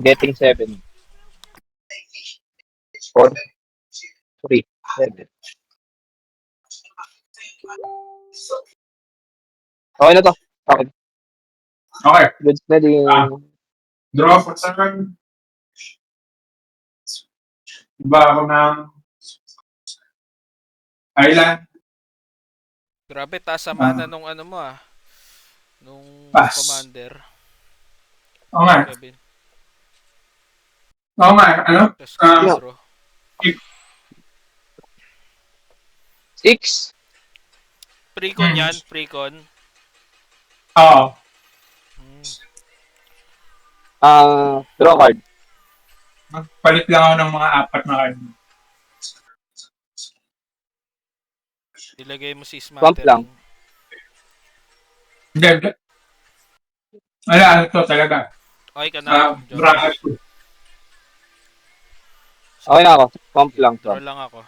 Getting 7. 4, 3, 7. Okay na to. Okay. Okay. Good spelling. Draw for turn. Iba ako ng Island. Grabe, taas sa mana nung ano mo nung Pass. commander. Oo nga. Kevin. Oo nga. Ano? Tapos draw. 6. Precon yan, precon. Oo. Draw card. Palit lang ako ng mga 4 na card. Ilagay mo si Swamp lang. Smattering. Hindi. Ano to talaga? Okay ka na, Bracket. Okay na ako. Swamp lang. Draw Swamp. lang ako.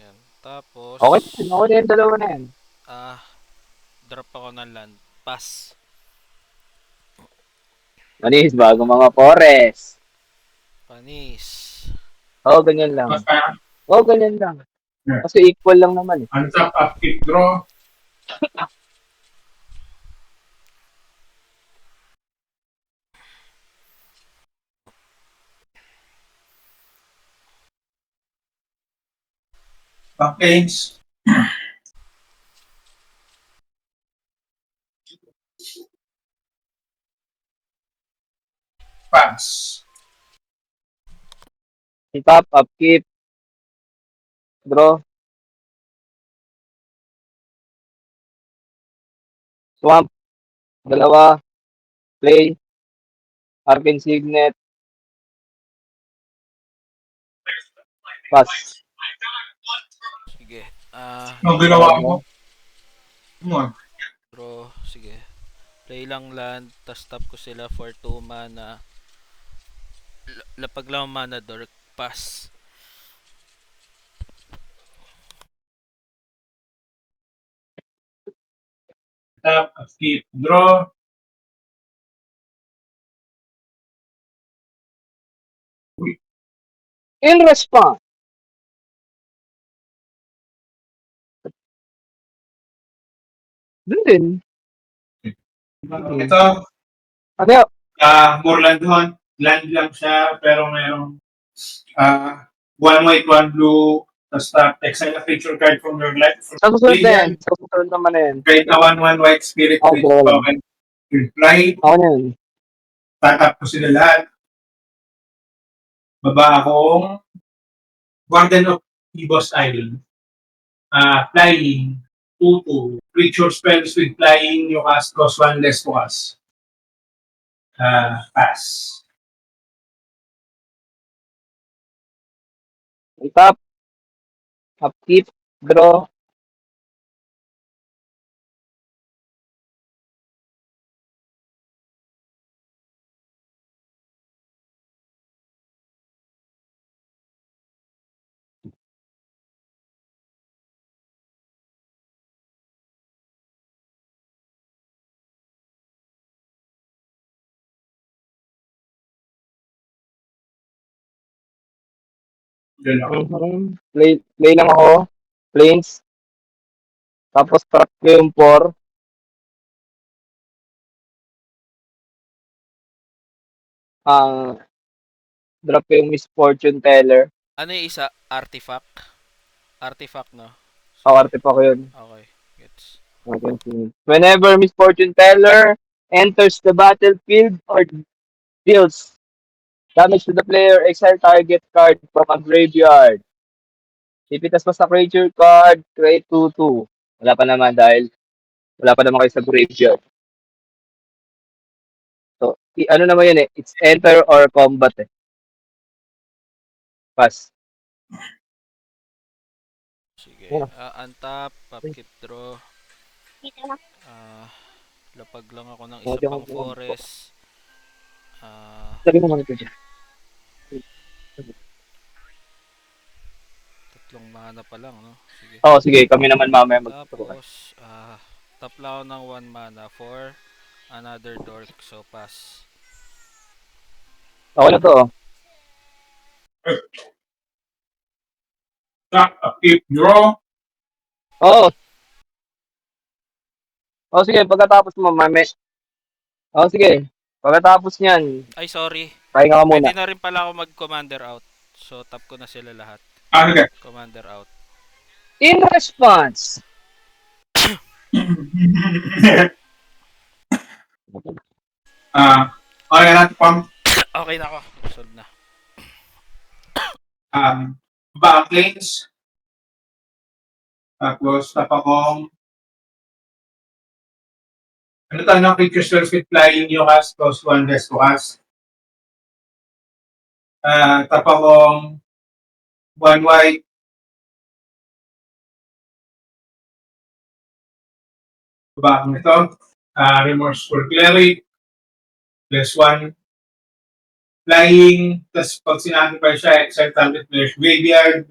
Yan. Tapos, Okay. Okay na yung dalawa na yan. drop ako ng land. Pass. Manis, bago mga forest. Panis. Oo, ganyan lang. Oo, ganyan lang. Yeah. Kasi equal lang naman eh. Untap, upkeep, draw. Backplanes. Pass. Tap, upkeep. Draw. Swamp. Dalawa. Play. Arcane Signet. Pass. Sige. Ang ginawa mo? Draw. Sige. Play lang land. Tapos tap ko sila for 2 mana. Lapag lang mana dork. Pass. Tap, upkeep, draw. In response. Doon din. Ito, Ano yun? Moorland Hunt. Land lang siya, pero mayroong one white, one blue, tapos exile a creature card from your life. Sa susunod na yan. Sa susunod naman na yan. Create a 1/1 white spirit Okay, with wala. token. Reply, Ako na yun. tatap ko sila lahat. Baba akong Warden of Ebos Island. Flying, 2/2. Creature spells with flying, you cast cost 1 less to cast. Pass. Tap. Upkeep. Draw. Play lang ako. Planes. Tapos trap ko yung 4. Drop ko yung Misfortune Teller. Ano yung isa? Artifact? Artifact, no? Kawarte pa ko yun. Okay. Gets. Whenever Misfortune Teller enters the battlefield or deals damage to the player, exile target card from a graveyard. Ipitas mo sa creature card, create 2/2. Wala pa naman dahil wala pa naman kayo sa graveyard. So, ano naman yun eh, it's enter or combat eh. Pass. Sige. Untap, upkeep, draw. Lapag lang ako ng isa pang forest. Sabi mo ito dyan. 3 mana pa lang, no? Sige. Oo, sige. Kami naman mamaya magtuturuan. Tapos, tap lang ako ng 1 mana for another dork. So, pass. Ako na to. Top of keep draw. Oo. Oh, sige, pagkatapos mo, mame. Oh, sige. Pagkatapos niyan, Ay, sorry. pahinga ka muna. Pwede na rin pala ako mag-commander out. So, tap ko na sila lahat. Okay. Commander out. In response. Okay natin pang Okay na ako. Solve na. back lanes. Tapos tapakong ano tayo ng creatures will fit flying you cast plus 1 less to cast. Tapakong 1 white. Back nito. Remorseful cleric. Plus 1 flying. Tapos pag sinabi siya, exile target player's graveyard.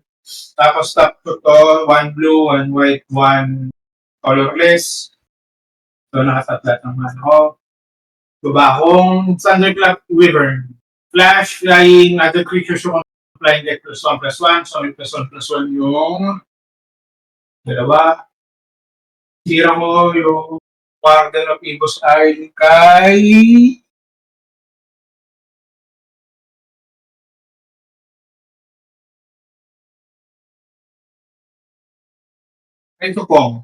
Tapos top to 1 blue, 1 white, 1 colorless. So nakatatlat ng mana ko. Babakong Thunderclap Wyvern. Flash, flying, other creatures who flying deck +1/+1. So may +1/+1 yung dalawa. Sira mo yung Warden of Evo's Isle kay Tupong.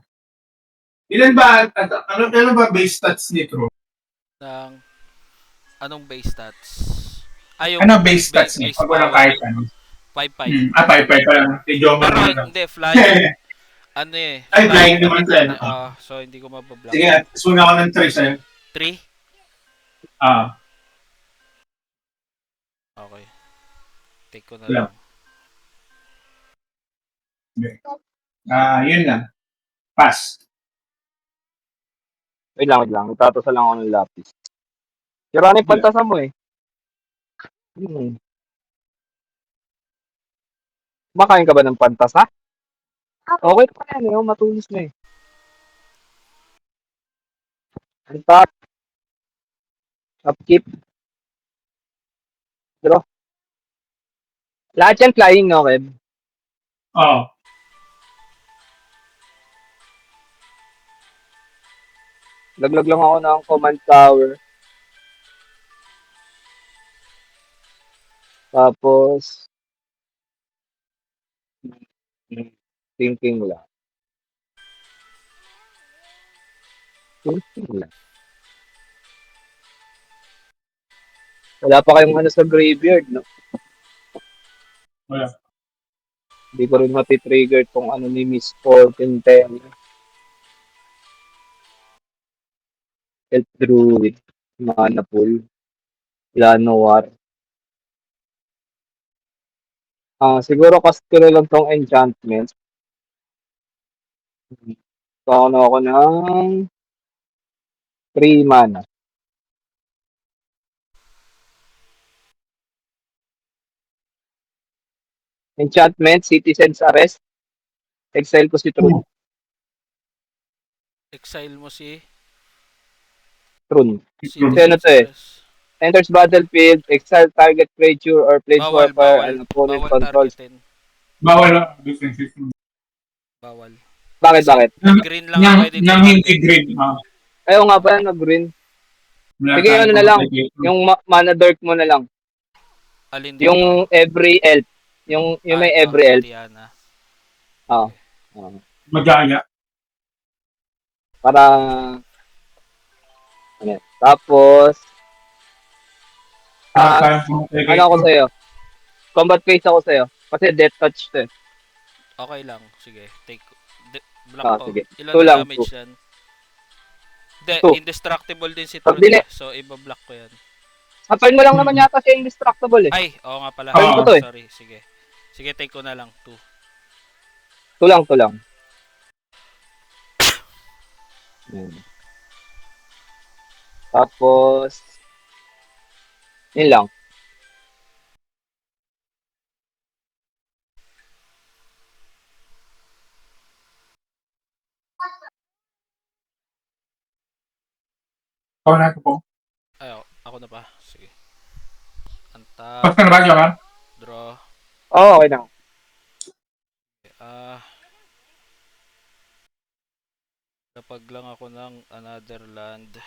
Ilan ba, ano ba base stats nito? Ng, anong base stats? Ay, yung Ano base stats niya? base Pag walang power. kahit ano. 5-5. 5-5 pa lang. Medyo Pero lang. hindi, flying. Ano eh. Ay, flying naman ability tayo. niya. So, hindi ko mabablock. Sige, suna ako ng 3 sa'yo. 3? Ah, Okay. Take ko na Wala. lang. Yun lang. Pass. Wait lang. Magtatasa lang ako ng lapis. Sira na yung pantasa mo eh. Makain ka ba ng pantasa? Okay pa yan eh. Matulis na eh. Ang top. Upkeep. Draw. Lahat yan flying, no, Kev? Oo. Laglag lang ako ng command tower. Tapos, thinking lang. Wala pa kayong ano sa graveyard, no? Wala. Hindi ko rin matitrigger tong ano ni Miss Fortune 10. Elf Druid. Mana Pool. Llanowar. Siguro cast ko na lang tong enchantment. So, ano ako ng 3 mana. Enchantment, Citizen's Arrest. Exile ko si Trun. Exile mo si Trun. Trun. Kasi ano to eh. Enters battlefield, exile target creature or planeswalker and opponent Bawal controls. targetin. Bawal ang different system. Bawal. Bakit? Green lang ang pwede Nang hindi target. green. Ayaw nga pala, nag-green. Sige, ano na lang. Yung mana dark mo na lang. Alin dito? Yung every elf. Yung may ito, every si elf. Tiana. Ah. Magaya. Para ano. Tapos ano ako sa'yo? Combat phase ako sa'yo. Kasi death touch to eh. Okay lang. Sige. Block ko. Sige. Ilan 2 na lang, damage 2. yan? Hindi, 2. indestructible din si Pag Tron dili- eh. So, ibablock ko yan. Sa turn mo lang naman yata siya indestructible eh. Ay, oo nga pala. Turn ko to eh. Sorry, sige. Sige, take ko na lang. 2. 2 lang. Tapos yun lang. Ako na ito po. Ay, ako na pa. Sige. Untap. Basta na ba, Johan? Draw. Oo, okay na. Ah, kapag lang ako ng another land.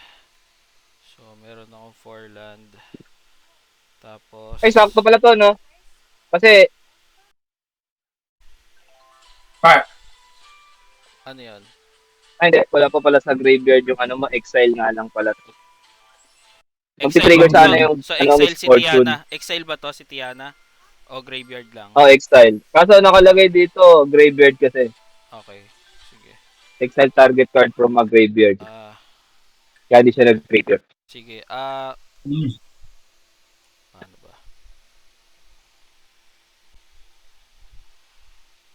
So, meron akong 4 land. Tapos, Ay, sakto pala to, no? Kasi, Five. ano yan? ay, hindi. Wala pa pala sa graveyard yung ano mo. Exile nga lang pala. Exile. Magti-trigger So, sana yung so ano, exile si misfortune. Tiana. Exile ba to si Tiana? O graveyard lang? Oh, exile. Kaso nakalagay dito, graveyard kasi. Okay. Sige. Exile target card from a graveyard. Ah, Kaya di siya nag-trigger. sige. Hmm. Ano ba?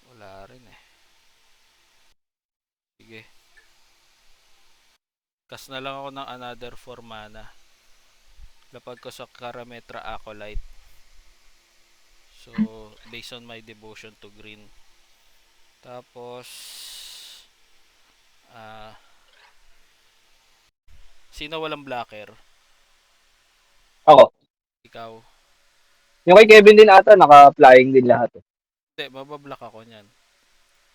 Wala rin eh. Sige. Cast na lang ako ng another 4 mana. Lapag ko sa Karametra Acolyte. So, based on my devotion to green. Tapos, sino walang blocker? Ako. Ikaw. Yung kay Kevin din ata, naka-flying din lahat. Eh. Hindi, mabablock ako niyan.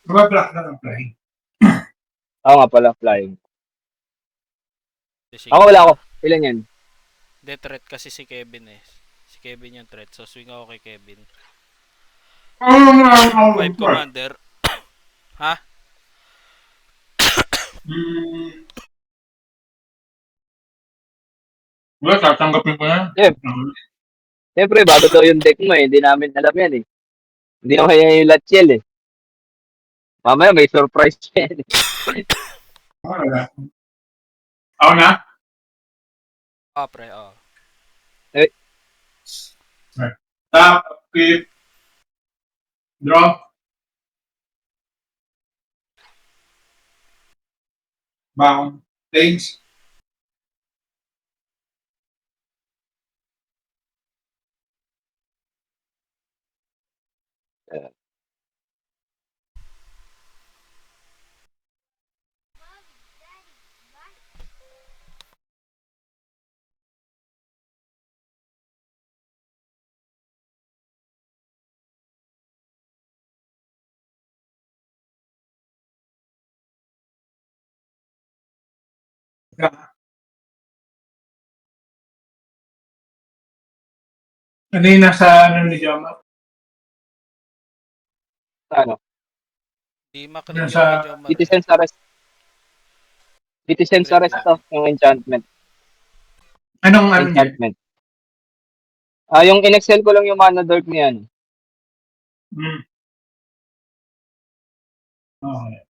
Mabablock na ng play. Ako nga pala, flying. Sige. Ako wala ako. Ilan yan? Hindi, threat kasi si Kevin eh. Si Kevin yung threat. So, swing ako kay Kevin. 5 commander. Ha? Wala, tatanggapin ko yan. Yeah. Siyempre, bago daw yung deck mo eh. Hindi namin alam yan eh. Hindi naman yan yung Latchel eh. Mamaya may surprise yan eh. Wala. Ako na? Pre, Tap, flip, draw. Bound. Things. Ano yung nasa ano ni Joma? Ano? Di makrit Nasa yung kay Jomar eh. Citizen's Arrest. Citizen's Arrest to. Yung enchantment. anong ano niya? Enchantment. Yung in-excel ko lang yung mana dirt niyan. Hmm. Okay.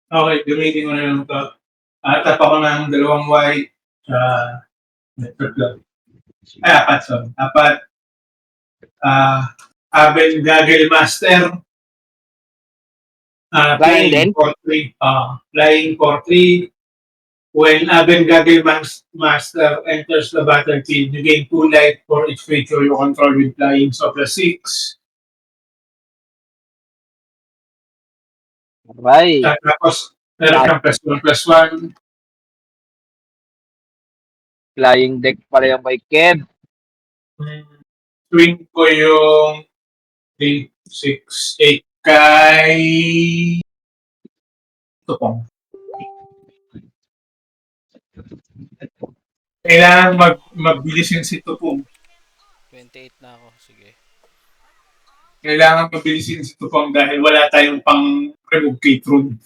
Okay, gamitin ko na lang ito. Tap ako ng 2 white sa network. Ay, 4, sorry. 4. Aben Gaggle Master. Flying din? Flying for 3. Flying for 3. When Aben Gaggle Master enters the battlefield, you gain 2 life for each creature you control with flying, so +6. Right. Tapos, meron kang +1/+1. Flying deck pala yung kay Kev. Swing ko yung 3, 6, 8 kay Tupong. Kailangan mabilisin si Tupong. 28 na ako. Sige. Kailangan mabilisin si Tupong dahil wala tayong pang remove K-Tron.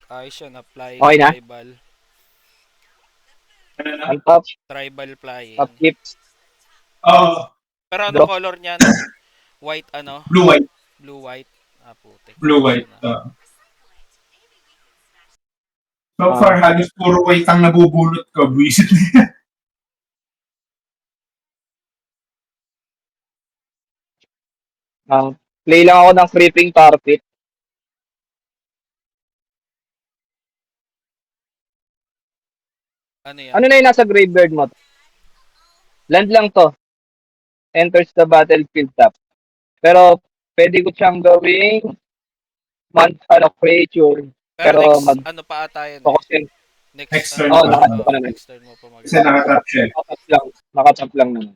Ayos yun. Flying Okay na? tribal. Ano na? Ang top. Tribal flying. Top tips. Pero ano Draw. color niyan? White ano? Blue-white. Blue-white. Putik. Blue-white. Ayos na. So far, halos puro white ang nabubulot ko. Buisit na. Play lang ako ng creeping carpet. Ano yan? Ano na yung nasa graveyard mo? Land lang to. Enters the battlefield top. Pero, pwede ko siyang gawing creature. Pero Pero, next, ano pa ata yun eh. mag-focus yun. Next, Next ano turn mo Oo, pa. pa. nakatap Oh, ka naman. next turn mo pa Kasi mag-ano. nakatap siya. Nakatap lang naman.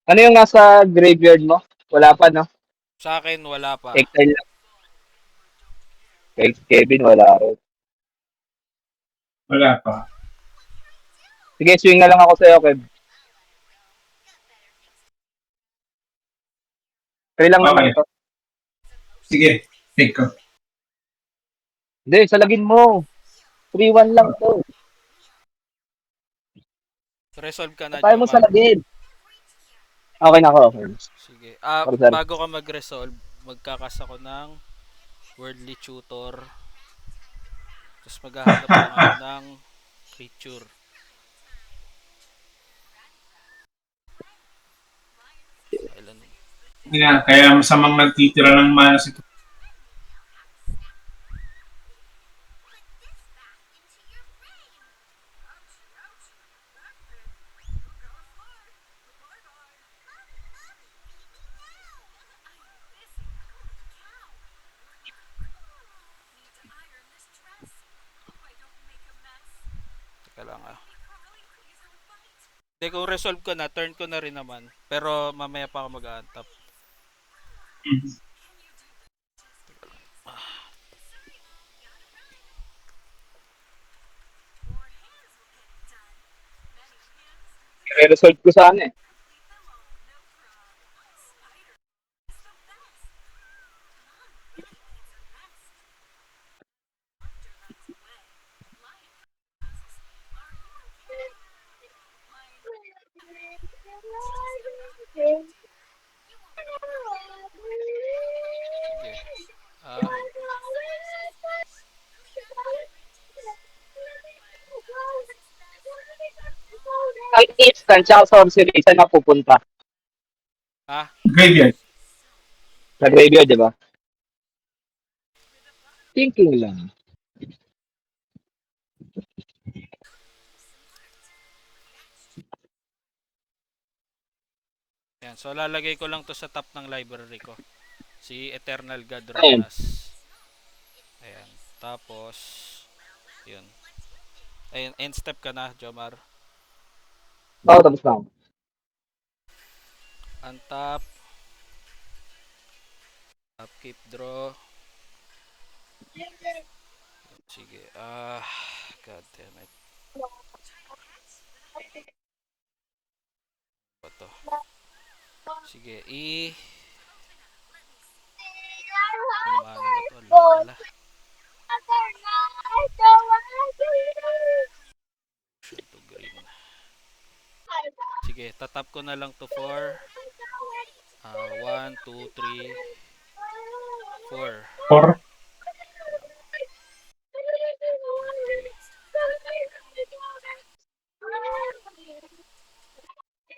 Ano yung nasa graveyard mo? Wala pa, no? Sa akin, wala pa. Exile lang. Kay Kevin, wala rin. Wala pa. Sige, swing na lang ako sa'yo, Kev. Try lang naman Okay. to. Sige. Take ko. Hindi, salagin mo. 3-1 lang to. Resolve ka na, Tayo mo Jomar. salagin. Okay na ako. Okay. Sige. Sorry. Bago ka mag-resolve, magkakas ako ng Worldly Tutor. Tapos maghahanap lang ako ng creature. Kailan? Kaya masamang nagtitira ng mana si Teka lang ah. Hindi, kung resolve ko na, turn ko na rin naman. Pero mamaya pa ako mag-aantap. I-resolve ko sana eh. Sige. Ah, Ang instant tsaka sorcery, saan napupunta? ah, graveyard. Sa graveyard, di ba? Thinking lang. yan. So, lalagay ko lang to sa top ng library ko. Si Eternal God Ayan. Ronas. Ayan. Tapos, yun. Ayan, end step ka na, Jomar. Oo, tapos na ako. Untap. Upkeep draw. Sige. God damn it. Ba to? Sige, ano ba to? Laki pala. Motion to green. Sige, tatap ko na lang to for 1, 2, 3, 4. 4. Okay.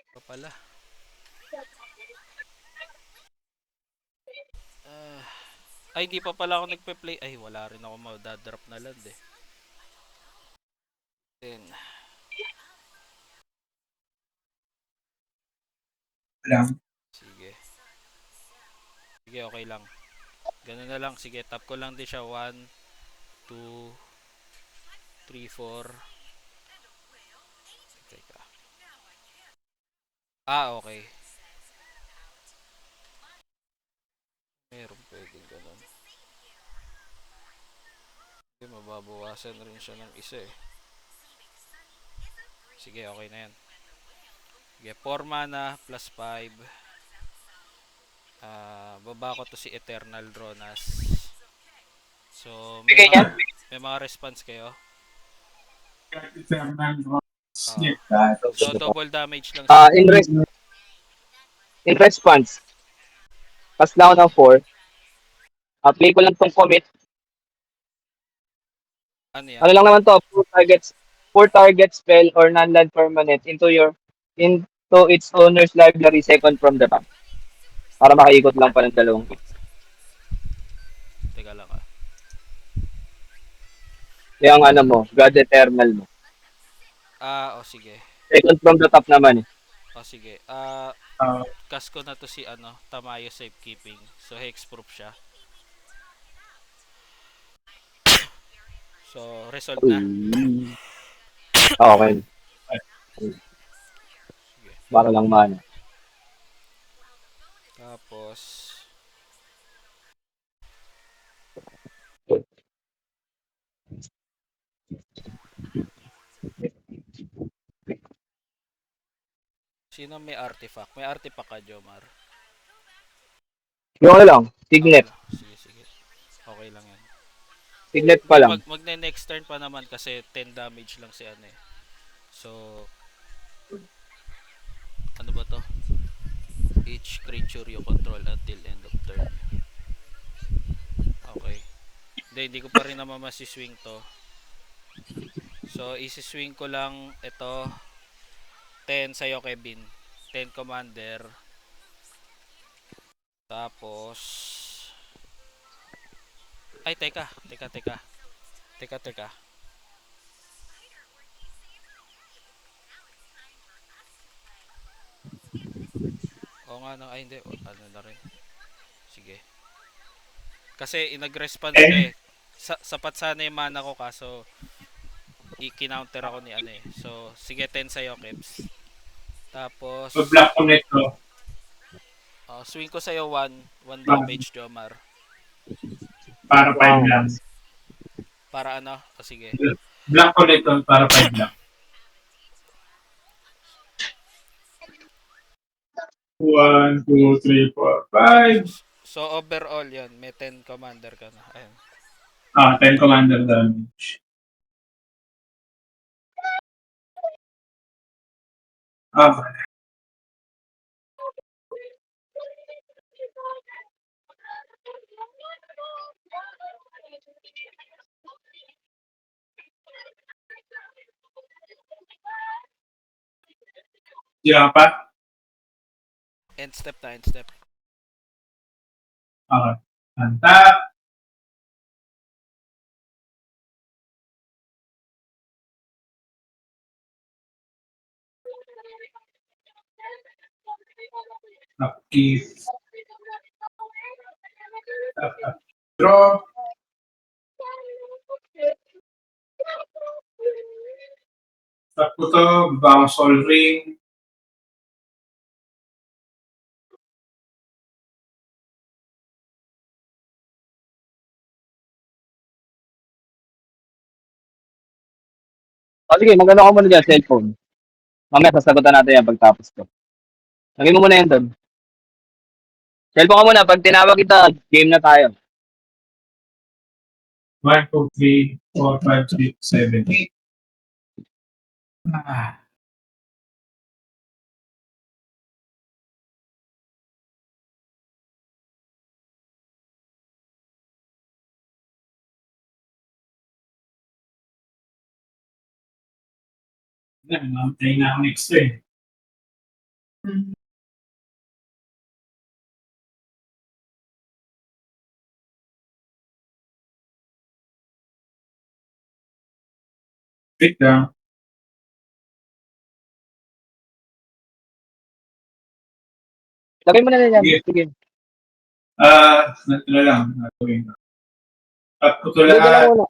Ito pala. Ay, di pa pala ako nagpe-play. Ay, wala rin ako madadrop na land eh. Then, Lang. sige. Sige, okay lang. Ganun na lang. Sige, tap ko lang din siya. 1, 2, 3, 4. Teka. Okay. Meron pwedeng ganun. Sige, mababawasan rin siya ng isa eh. Sige, okay na yan. Sige, 4 mana plus 5. Baba ko to si Eternal Dronas. So, may mga response kayo? So, double damage lang siya. In response, pass lang ako ng 4. Play ko lang tong commit. Ano yan? Ano lang naman to, 4 target spell or non-land permanent into its owner's library second from the back. Para makaikot lang pa ng dalawang. Teka lang ah. Yung ano mo, God Eternal mo. O sige. Second from the top naman eh. O sige. Ah, Cast ko na to si Tamayo Safekeeping. So hexproof siya. So resolve na. Okay. Sige. Para lang mana. Tapos sino may artifact? May artifact ka, Jomar. Yung ano lang, Okay Signet. lang. Sige. Okay lang yan. Signet pa Hindi, lang. magne next turn pa naman kasi 10 damage lang si ano eh. So, ano ba to? Each creature you control until end of turn. Okay. Hindi ko pa rin naman masiswing to. So, isi-swing ko lang ito 10 sa'yo, Kevin. 10 commander. Tapos ay, teka. Teka. Oo nga no, ay hindi. Ano na rin. Sige. Kasi inag-response ka eh. Sapat sana yung mana ko kaso i-counter ako ni ano eh. So, sige 10 sa'yo, Kebs. Tapos, Black connect ko. swing ko sa'yo 1 damage, Jomar. Para 5 lang. Para ano? O sige. Black connect ko para 5 lang. 1, 2, 3, 4, 5. So, overall yon may 10 commander ka na. Ayun. 10 commander damage. Okay. Sila pa? End step. Okay. Tanta. Upkeep. Draw. Tap ko to. Baba Sol Ring. O sige, magano ka muna dyan, cellphone. Mamaya sasagutan natin yan pagtapos ko. Lagay mo muna yan doon. Cellphone ka muna, pag tinawag kita, game na tayo. 1, 2, 3, 4, 5, 6, 7, 8. Namatay na ako next turn. Wait lang. Lagay mo na yan. Sige. Sige. Ito na lang. Gagawin ko. Tap ko to Lagay ka lang lahat. muna.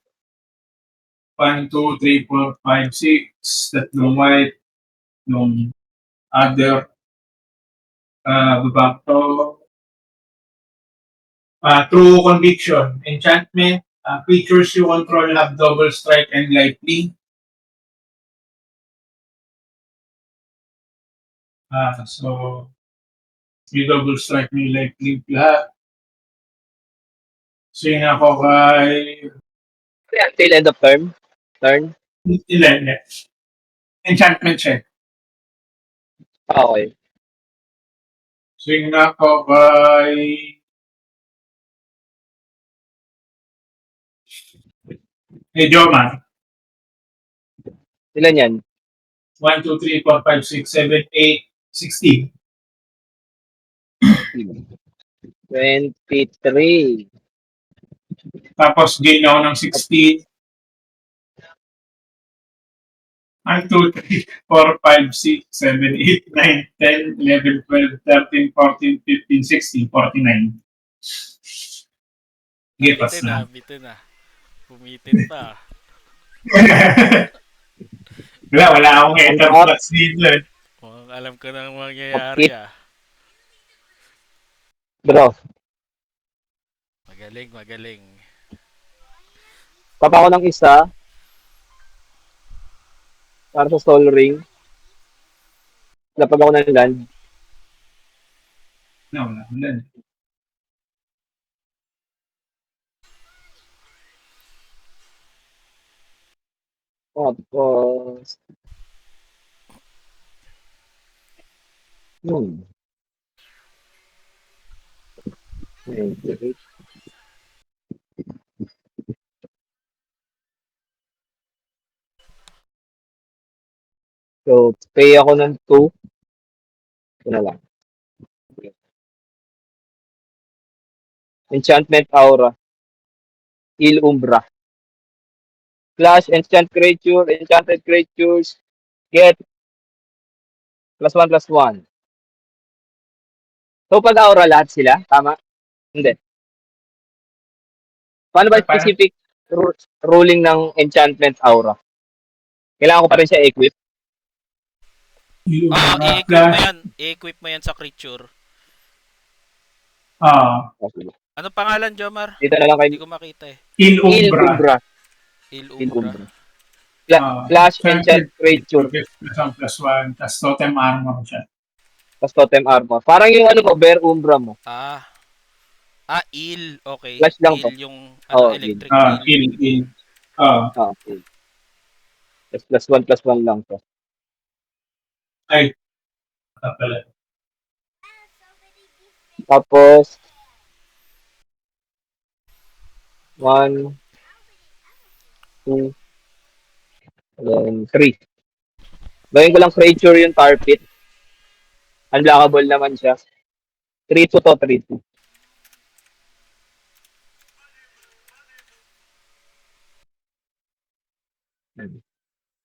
1, 2, 3, 4, 5, 6. Tatlong white. Nung other. Baba to. True conviction. Enchantment. Creatures you control have double strike and lightning. So, may double strike, may lightning lahat. Swing ako kay Till end of term. Turn. ilan. Enchantment siya. Okay. Swing na ako kay Jomar. Ilan yan? 1, 2, 3, 4, 5, 6, 7, 8, 16. 23. Tapos gain ako ng 16. 1, 2, 3, 4, 5, 6, 7, 8, 9, 10, 11, 12, 13, 14, 15, 16, 49. Sige, pas Nabitin na. na, bitin na. Pumitin pa. Wala akong Ang enter up, plus dito eh. Mukhang alam ko nang mangyayari mag-hit, ah. draw. Magaling, magaling. Tap ako ng isa para sa Soul Ring. Lapag ako ng land. Wala. Tapos, hmm. 98. So, pay ako ng 2. Ito na lang. Enchantment Aura. Il Umbra. Clash, enchanted creatures, get +1/+1. So, pag aura lahat sila? Tama? Hindi. Paano ba Parang specific ruling ng enchantment aura? Kailangan ko pa rin siya equip? yung I-equip mo flash. yan. I-equip mo yan sa creature. Okay. Anong pangalan, Jomar? Dito na lang kay Hindi ko makita eh. Il Il Umbra. Umbra. Il Il Umbra. Umbra. Flash enchant creature. +1/+1. Tapos totem armor siya. Tapos totem armor. Parang yung ano mo, Bear Umbra mo. Il. Okay. Flash lang to. Il yung Oh, electric Il. Okay. Tapos +1/+1 lang to. Ay. Pala. Tapos, 1, 2, and 3. Gawin ko lang creature yung tar pit. Unblockable naman siya. 3-2 to, 3-2.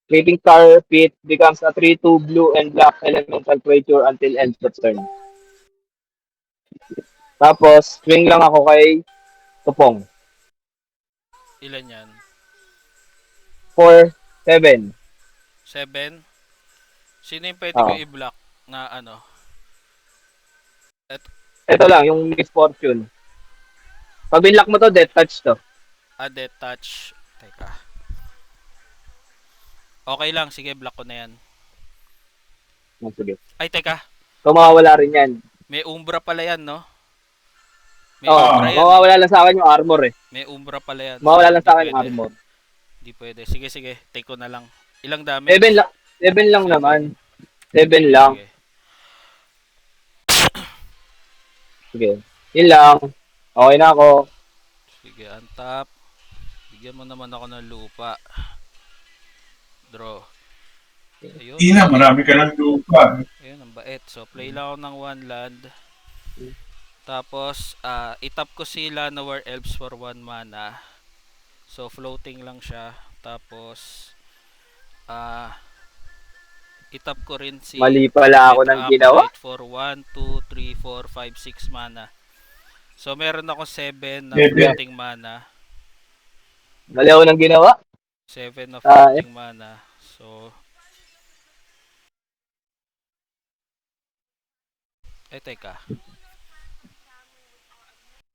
Creating tar pit becomes a 3-2 blue and black elemental creature until end of turn. Tapos, swing lang ako kay Tupong. Ilan yan? 4, 7. 7? Sino yung pwede ko i-block na ano? Ito lang, yung misfortune. Pag binlock mo to, death touch to. Death touch. Teka. Okay lang. Sige, block ko na yan. Sige. Ay, teka. So, mawawala rin yan. May umbra pala yan, no? May Oo, umbra yan. mawawala lang sa akin yung armor eh. May umbra pala yan. Mawawala So, lang sa akin yung armor. Hindi pwede. Sige. Take ko na lang. Ilang damage? 7 lang naman. 7 lang. Sige. Sige. Yun lang. Okay na ako. Sige, untap. Bigyan mo naman ako ng lupa. Draw. Ayun. Marami ka ng lupa. Ayun, ang bait. So, play lang ako ng 1 land. Tapos, itap ko sila na Were Elves for 1 mana. So, floating lang siya. Tapos, itap ko rin si Mali pala ako ng ginawa. for 1, 2, 3, 4, 5, 6 mana. So, meron ako 7 na floating mana. Mali ako ng ginawa. 7 na floating mana. So, teka.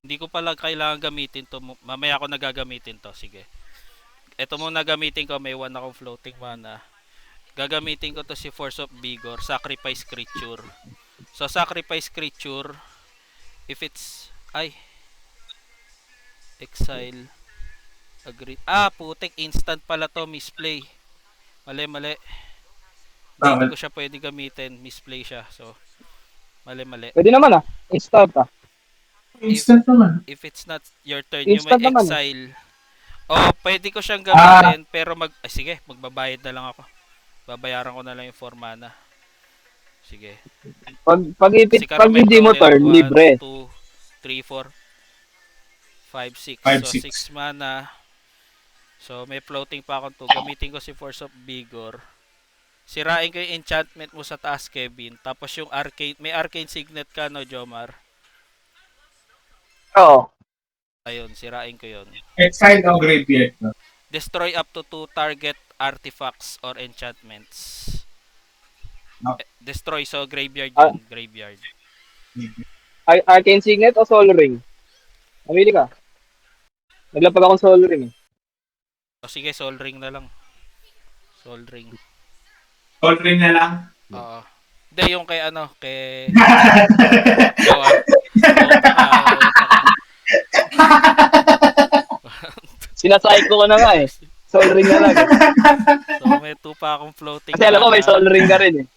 Hindi ko pala kailangan gamitin to. Mamaya ako nagagamitin to. Sige. Ito muna gamitin ko. May 1 akong floating mana. Gagamitin ko to si Force of Vigor. Sacrifice creature. So, sacrifice creature. If it's... Exile. Agree. Putik. Instant pala to. Misplay. Mali. Hindi ko siya pwede gamitin. Misplay siya. So, mali. Pwede naman Instant Instant naman. If it's not your turn, Instant you may naman. exile. Pwede ko siyang gamitin, pero sige, magbabayad na lang ako. Babayaran ko na lang yung 4 mana. Sige. Pag hindi mo turn, libre. 1, 2, 3, 4, 5, 6. 5, So, 6. 6 mana. So, may floating pa akong 2. Gamitin ko si Force of Vigor. Sirain ko yung enchantment mo sa taas, Kevin. Tapos yung arcane, may arcane signet ka, no, Jomar? Oo. Ayun, sirain ko yun. Exile o graveyard. No? Destroy up to 2 target artifacts or enchantments. No. Destroy, so graveyard Ah, yun. Graveyard. Arcane Signet o Soul Ring? Namili ka. Naglapag akong Soul Ring. O sige, Soul Ring na lang. Soul Ring. Call ring na lang. Oo. Hindi, yung kay ano, kay... Ikaw ah. Puta ka, puta ka. Sinasayko ko na nga eh. Soul Ring na lang. So, may 2 pa akong floating Kasi alam ko may mana. Soul Ring ka rin eh.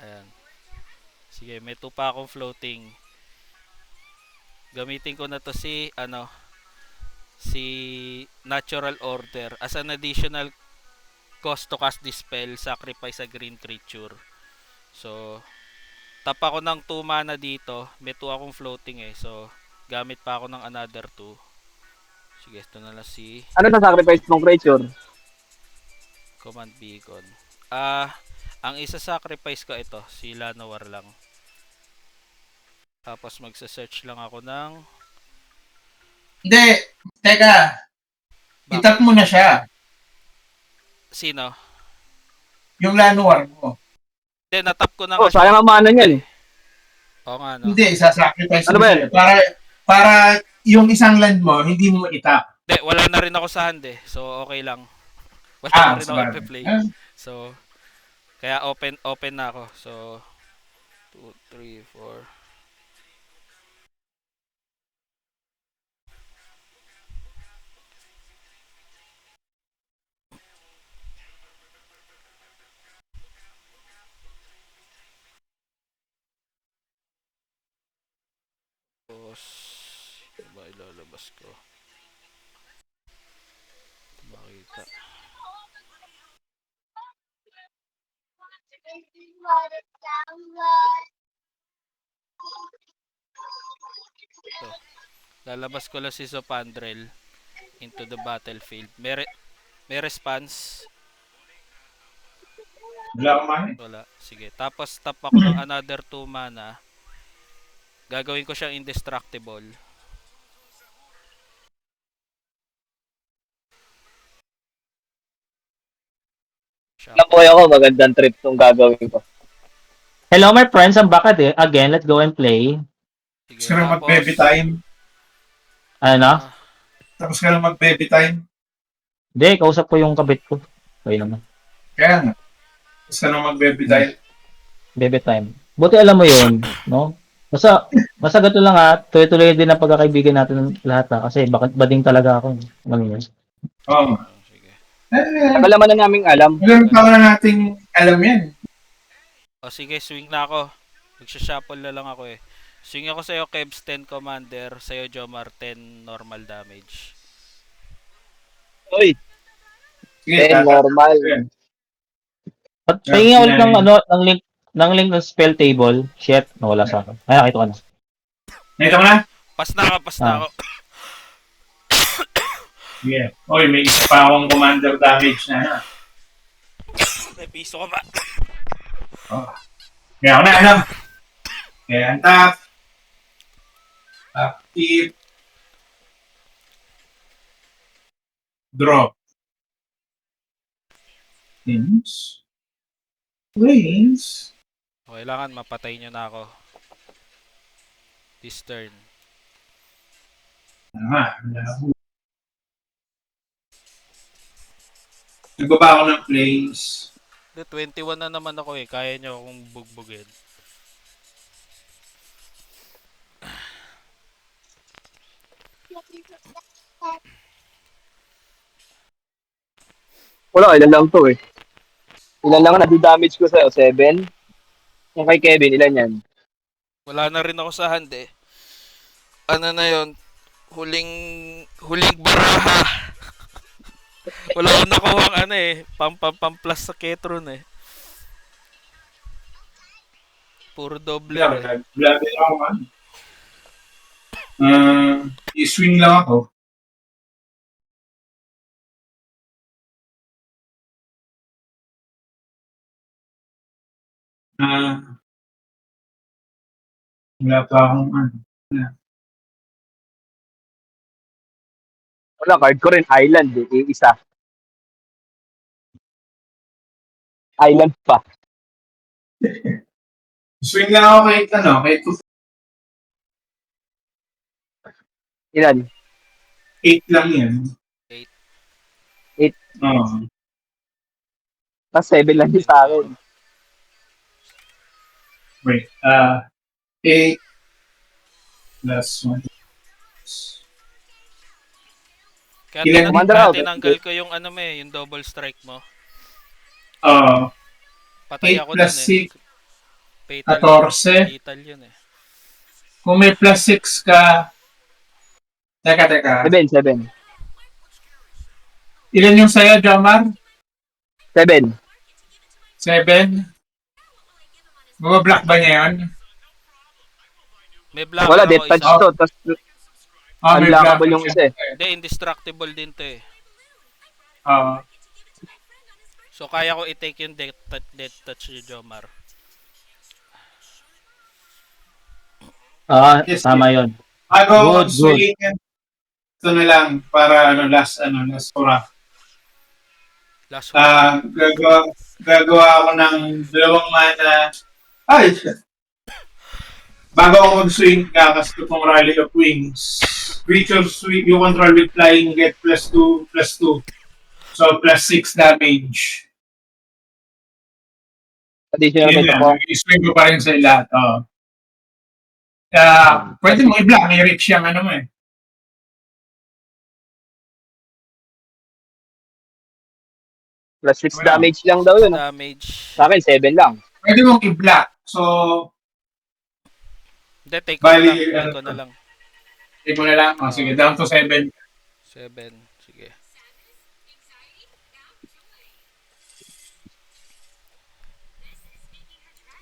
Ayan. Sige, may 2 pa akong floating. Gamitin ko na to si, ano, si Natural Order. As an additional cost to cast this spell, sacrifice a green creature. So, tap ako ng 2 mana dito. May 2 akong floating eh. So, gamit pa ako ng another 2. Sige, ito na lang si Ano na sacrifice mong creature? Command Beacon. Ang isa sacrifice ko ito, si Llanowar lang. Tapos magsa-search lang ako ng... Hindi. Teka. Bakit? Itap mo na siya. Sino? Yung Llanowar mo. Hindi, natap ko na Oh, nga siya. sayang ang mana niyan eh. Oo nga, no? Hindi, isa-sacrifice Ano mo ba siya. yan? Para yung isang land mo, hindi mo itap. Hindi, wala na rin ako sa hand eh. So, okay lang. Wala na rin ako sabagay. ipi-play. So, kaya open na ako. So, 2, 3, 4. Tapos, ano ba ilalabas ko? Makita. Ito. Lalabas ko lang si Zopandrel into the battlefield. May response? Wala akong mana. Wala. Sige. Tapos tap ako ng another 2 mana. Gagawin ko siyang indestructible. Napoy ako, magandang trip tong gagawin ko. Hello, my friends. I'm back again. Let's go and play. Sige. Tapos ka lang mag-baby time. Ano na? Tapos ka lang mag-baby time. Hindi, kausap ko yung kabit ko. Okay naman. Kaya nga. Tapos ka lang mag-baby time. Bebe time. Buti alam mo yun, no? Basta gato lang ha. Tuloy-tuloy din ang pagkakaibigan natin lahat ha. Kasi bading talaga ako. Alam mo yun. Oo. Sige. Tagal naman na naming alam. Ilang taon na nating alam yan. O sige, swing na ako. Magsha-shuffle na lang ako eh. Swing ako sa'yo, Kebs 10 Commander. Sa'yo, Jomar 10 normal damage. Uy, Sige, 10 normal. At tingin nga ulit ng link ng spell table. Shit, nawala sa akin. Ay, nakita ko na. Nakita mo na? Pas na ako. Yeah. Oy, may isa pa akong commander damage na. Ha? May piso ka ba? Oh. Kaya ako na alam. Kaya ang tap. Active. Drop. Things. Planes. Kailangan mapatay nyo na ako. This turn. Nagbaba ako ng planes. 21 na naman ako eh. Kaya nyo akong bugbugin. Wala, ilan lang to eh. Ilan lang ang nadi-damage ko sa'yo? 7? Yung kay Kevin, ilan yan? Wala na rin ako sa hand eh. Ano na yon? Huling baraha. Wala akong nakuha ang ano eh. Pam plus sa Ketron eh. Puro doble eh. Nag-blabber ako man. I-swing lang ako. Ah, wala pa akong ano. Wala, card ko rin. Island. Isa. Island pa. Swing lang ako kay Ilan? 8 lang yan. 8. 8. Oo. Tapos 7 lang din sa akin. Wait. 8 plus 1. Kaya Ilan? Commander out. tinanggal ko yung ano mo yung double strike mo. Oo. Patay 8 ako plus dun 6, Fatal, 14. fatal yun eh. Kung may plus 6 ka, teka. 7. 7. Ilan yung sa'yo, Jomar? 7. 7? Mabablock ba niya yun? May blocker Wala, ako death touch isa. to. Tapos May unlockable blocker yung siya. isa eh. Hindi, indestructible din to eh. Oo. So kaya ko i-take yung death touch ni Jomar. Yes, Tama yun. Bago Good, swing, ito na lang para last hurrah. Last one. Gagawa ako ng 2 mana. Ay! Bago ako mag-swing, kakas ko tong Rally of Wings. Creatures you control with flying get +2/+2. So, +6 damage. Additional Yun meta yan. po. I-swing ko pa rin sa lahat. Pwede mo i-block. May reach yung ano mo eh. Plus 6 Wala. damage lang daw yun. Damage. Sa akin, 7 lang. Pwede mong i-block. So, Hindi, take ko na Bali, lang. Take ano ko na to? lang. take mo na lang. Sige, down to 7. 7. Sige.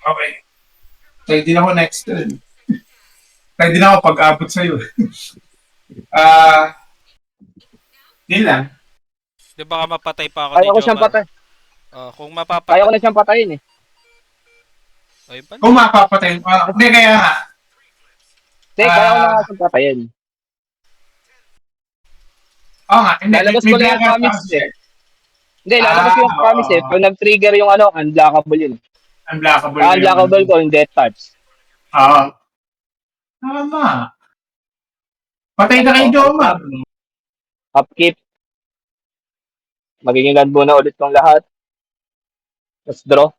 Okay. Ready din ako next turn. Ready din ako pag-abot sa'yo. Yun lang. Di baka mapatay pa ako Kaya ni ko siyang Jomar. patay. Kung Kaya mapapatay. ko na siyang patayin eh. Ay, ba? Kung mapapatay mo. Hindi, kaya nga. Hindi, kaya ko na nga siyang patayin. Oo nga. Hindi, Lalabas may ko lang yung blocker promise pa kasi. eh. Hindi, lalabas ko yung promise eh. Pag nag-trigger yung ano, unblockable yun. Unblockable. Unblockable ko yung death touch. Oo. Tama. Patay na kay Jomar. Upkeep. Magiging land muna ulit tong lahat. Let's draw.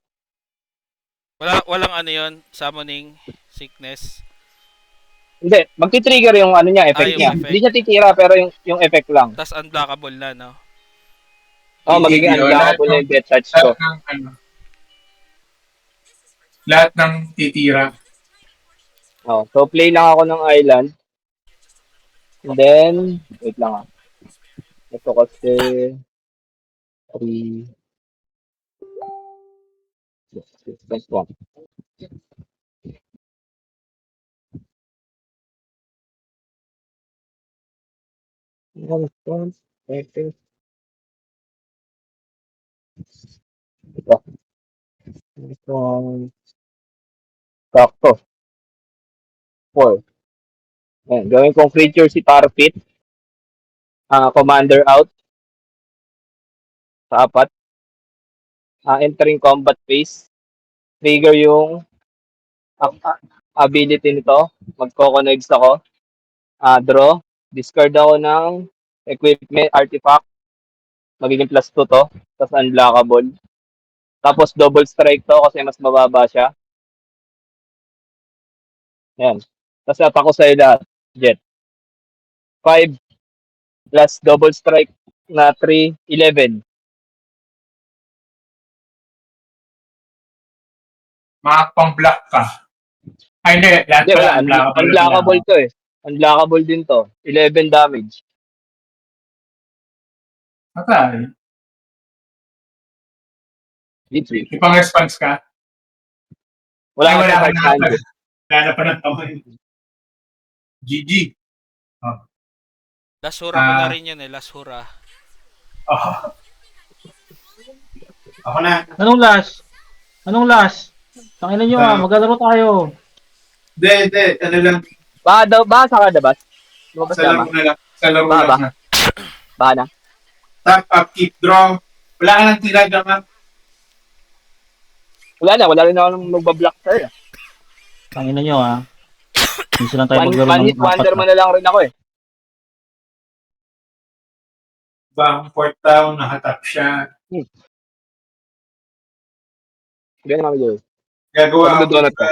Walang ano yun. Summoning. Sickness. Hindi, magti-trigger yung ano niya, effect yung niya. effect. Hindi niya titira pero yung effect lang. Tas unblockable na, no? Magiging Hindi, unblockable lahat yung death touch ko. Lahat ng titira. So play lang ako ng island. And then, wait lang ah. Ito kasi 3 plus 1. Ito. Sakto. 4. Ayan, gawin kong creature si Parfit. Commander out. Sa 4. Entering combat phase. Trigger yung ability nito. Magko-connect ako. Draw. Discard ako ng equipment artifact. Magiging +2 to. Tapos unblockable. Tapos double strike to kasi mas mababa siya. Ayan. Tapos attack ko sa'yo lahat. Jet. 5 plus double strike na 3, 11. Makapang-block ka. Ay, hindi. Lahat Hindi, wala. pala Unblockable to eh. Unblockable din to. 11 damage. Patay. Literally. Ipang-response ka? Wala Ay, ka wala sa ka card na. hand. Wala na pa ng kamay. GG. Last hura ko na rin yun eh. Last hura. Ako na. Anong last? Anong last? Tangina nyo maglalaro tayo. Hindi. Ano lang, Baka ka na ba? Lumabas sa na laro ma? na lang. Sa laro Baka lang ba? na. Baka na? Tap, up, keep, draw. Wala ka nang tiraga, ma'am. Wala rin ako nang magbablock sa'yo. Tangina nyo Minsan lang tayo maglaro One ng hit apat wonder na. man na lang rin ako eh. Bang fourth down, nakatap siya. Ganyan kami yun. Gagawa Pag ako nagdodonut ka.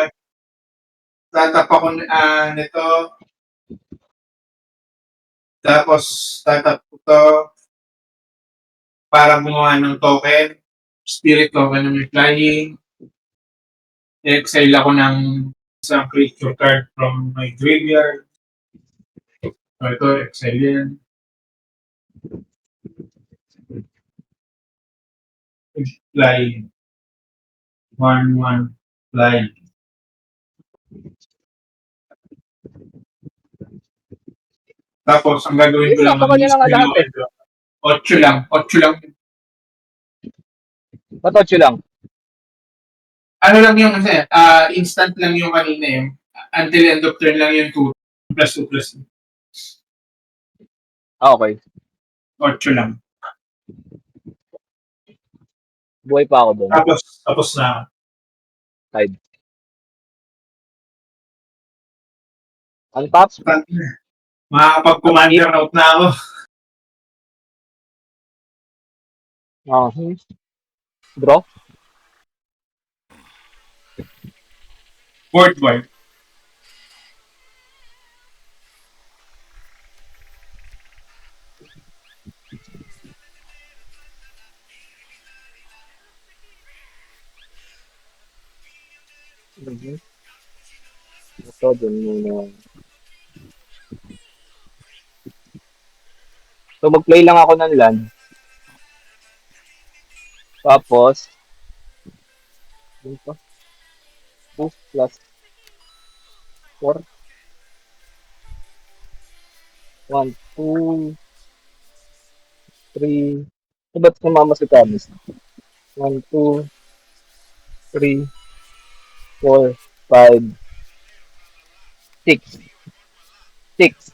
tatap ako nito. Tapos, tatap ko to para gumawa ng token. Spirit token na may flying. Exile ako ng isang creature card from my graveyard. So, ito, exile yan. Flying. 1-1 flying. Tapos, ang gagawin ko lang, Napakanya na nga lahat eh. 8 lang. 8 lang. Patotso lang. Ano lang yung kasi, instant lang yung kanina yung until end of turn lang yung 2 plus 2 plus 2. Okay. 8 lang. Buhay pa ako doon. Tapos na. Side. Untap. Makakapag-commander out na ako. Draw. Board wipe. Ito, dun muna. So, mag-play lang ako ng land. Tapos, 2 plus 4. 1, 2, 3. So, ba't sumama si Thomas? 1, 2, 3, 4, 5, 6. 6.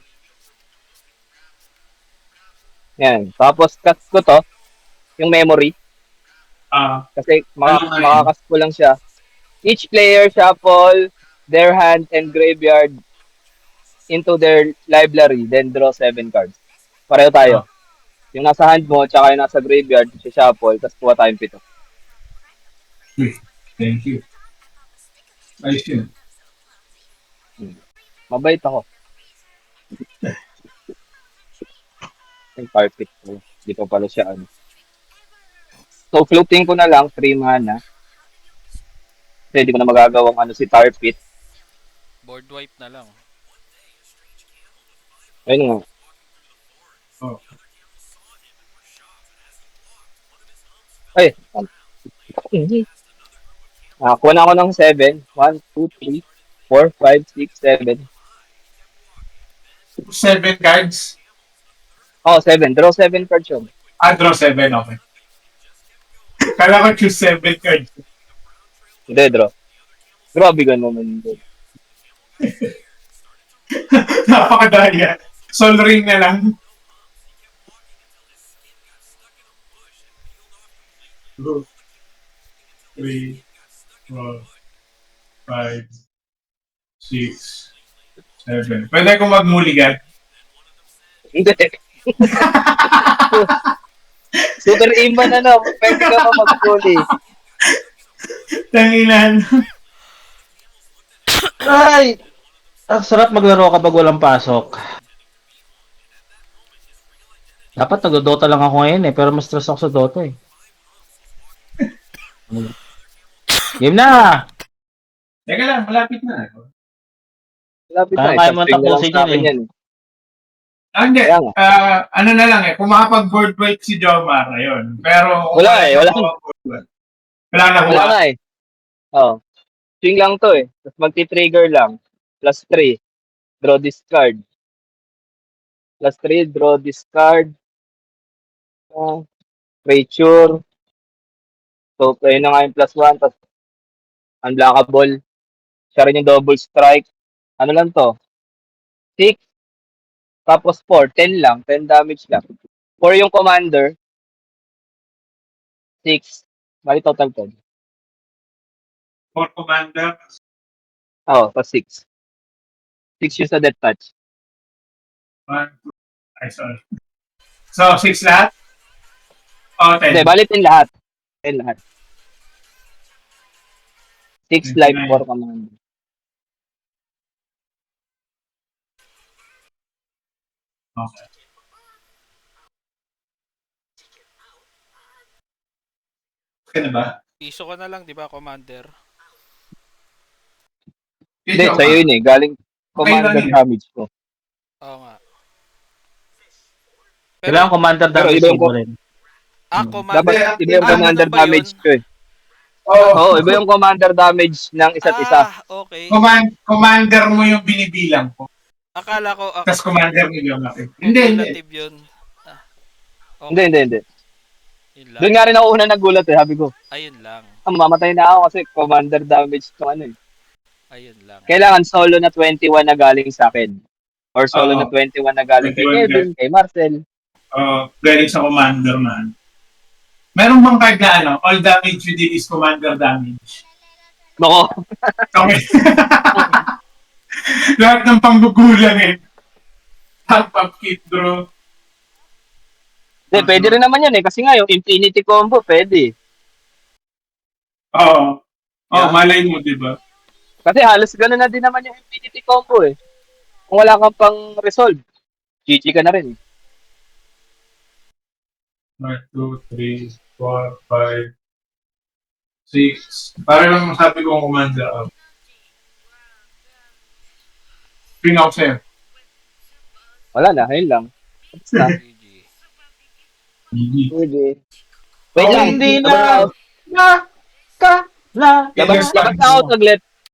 Yan. Tapos, cut ko to, yung memory. Kasi makakas ko lang siya. Each player shuffle their hand and graveyard into their library, then draw 7 cards. Pareho tayo. Yung nasa hand mo, tsaka yung nasa graveyard, shuffle, tapos kuha tayong 7. Thank you. Ayos yun. Mabait ako. Yung carpet ko. Hindi pa pala siya ano. So, floating ko na lang, 3 mana. Kasi hindi ko na magagawang ano si Tar Pit. Board wipe na lang. Ayun nga. Oh. Ay. Kuha na ako ng 7. 1, 2, 3, 4, 5, 6, 7. 7 cards? Oh, 7. Draw 7 cards yun. Draw 7, okay. Kala ko choose 7 cards. Hindi, draw. Grabe ka naman doon. Napakadaya. Sol ring na lang. 2, 3, 4, 5, 6, 7. Pwede ko magmuligan. Hindi. Super iman pwede ka pa mag-fully. Tanginan. Ay! Ang sarap maglaro kapag walang pasok. Dapat nag-Dota lang ako ngayon pero mas stress ako sa Dota eh. Game na! Teka lang, malapit na. Lapit na. Kaya mo Isang string na lang tapusin sa akin yun yan. Hindi. Kaya nga. Ano na lang kung makapag-board wipe si Jomar, ayun. Pero, Wala eh, wala. Wala na Wala nga eh. Oh. Swing lang to eh. Tapos magti-trigger lang. Plus 3. Draw discard. Plus 3, draw discard. Creature. So, ayun na nga yung plus 1. Tapos Unblockable. Siya rin yung double strike. Ano lang to? 6, tapos 4. 10 lang. 10 damage lang. 4 yung commander. 6. Bali total 10. For commander, Oo, pa 6. 6 yung sa death touch. 1, 2, ay, sorry. So, 6 lahat? O, 10. Hindi, bali 10 lahat. 10 lahat. 6 life 29. for commander. Okay. Okay na ba? Iso ko na lang, di ba, Commander? Hindi, Ikaw sa'yo ba? yun eh. Galing commander lang yun. damage ko. Oo nga. Kailangan commander Pero damage iba yung mo rin. Commander. Dapat iba yung Ah, commander ganun ba yun? damage ko eh. Oo. Oo, iba yung commander damage ng isa't isa. Okay. Commander mo yung binibilang ko. Akala ko, Tapos commander mo yung laki. Hindi, hindi. cumulative yun. Okay. Hindi. Yun lang. Doon nga rin ako una nagulat eh. Sabi ko, Ayun lang. mamamatay na ako kasi commander damage to ano eh. Ayun lang. Kailangan solo na 21 na galing sa akin. Or solo Oo. na 21 na galing kay 21 Kevin, kay Marcel. Galing sa commander man. Meron bang card na ano? All damage you deal is commander damage. Nako, Okay. Lahat ng panggugulang eh. Half up kit draw. pwede rin naman yan eh. Kasi nga yung infinity combo, pwede. Oo. Yeah. Malay mo, di ba? Kasi halos gano'n na din naman yung infinity combo eh. Kung wala kang pang resolve, GG ka na rin. 1, 2, 3, 4, 5, 6. Para lang masabi ko ang commander up. Ping out sa'yo. Wala na, ayun lang. Tapos na. GG. Pwede. Wait Okay, lang, hindi labas na. na. La, ka, la. Labas na ako saglit.